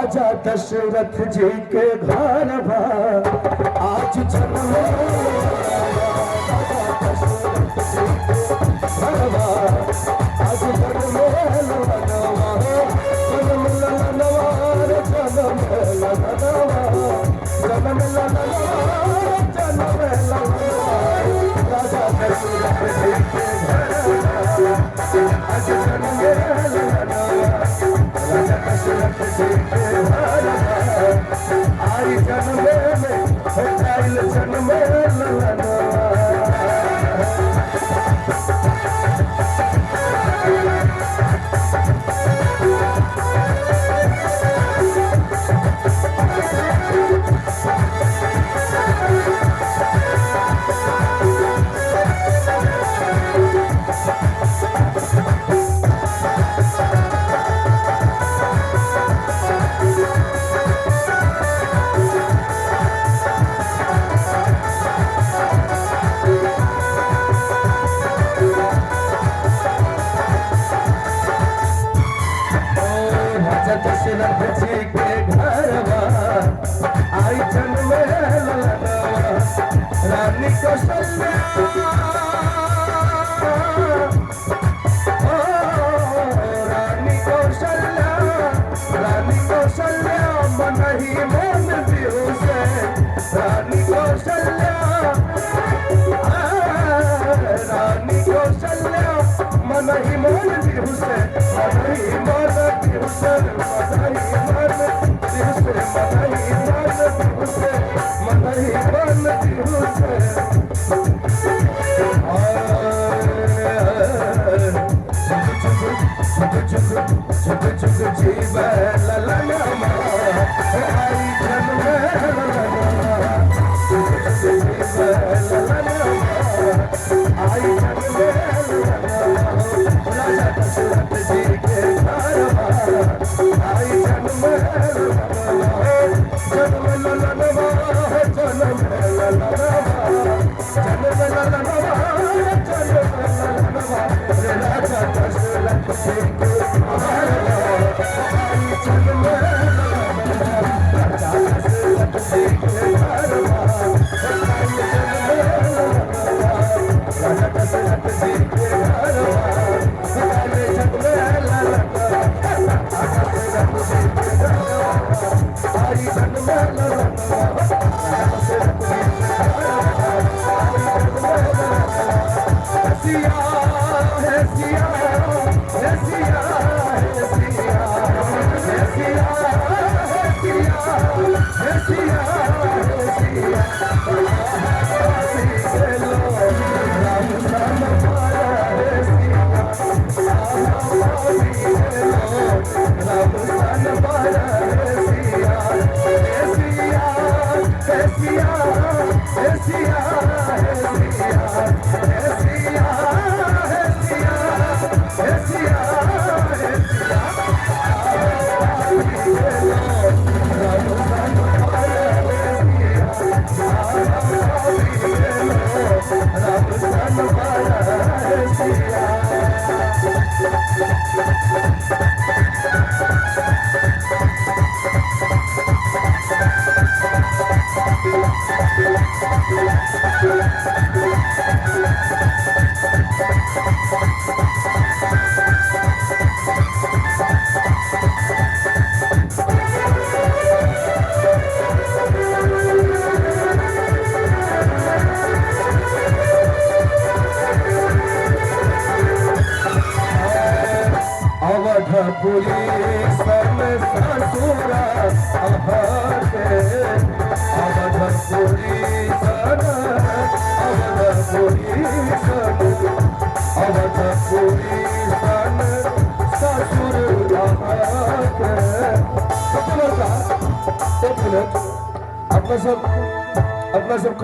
राजा दशरथ जी के घर आज जन्म राजा दशरथ जी के घर आज जन्म ललनवा जन्म ललनवा जन्म ललनवा जन्म ललनवा जन्म ललनवा राजा दशरथ जी के घर आज जन्म ललनवा राजा दशरथ जी के घर आई जन्म में आइल जन्म ललनवा दशरथ जी के घर आई जन्म ललनवा रानी कौशल्या रानी कौशल्या रानी कौशल्या मन ही मन बिहू से रानी कौशल्या रानी कौशल्या मन ही मन बिहू से मन ही मन बिहू से जीव ललनवा आई जन्म ललनवा जीव ललनवा आई जन्म ललनवा राजा दशरथ जी के घर आई जन्म ललनवा जन्म ललनवा जन्म ललनवा जन्म ललनवा जन्म ललनवा राजा दशरथ जी के अवधपुरी सन ससुरा अवधपुरी सन अवधपुरी सन ससुर एक मिनट अपना सब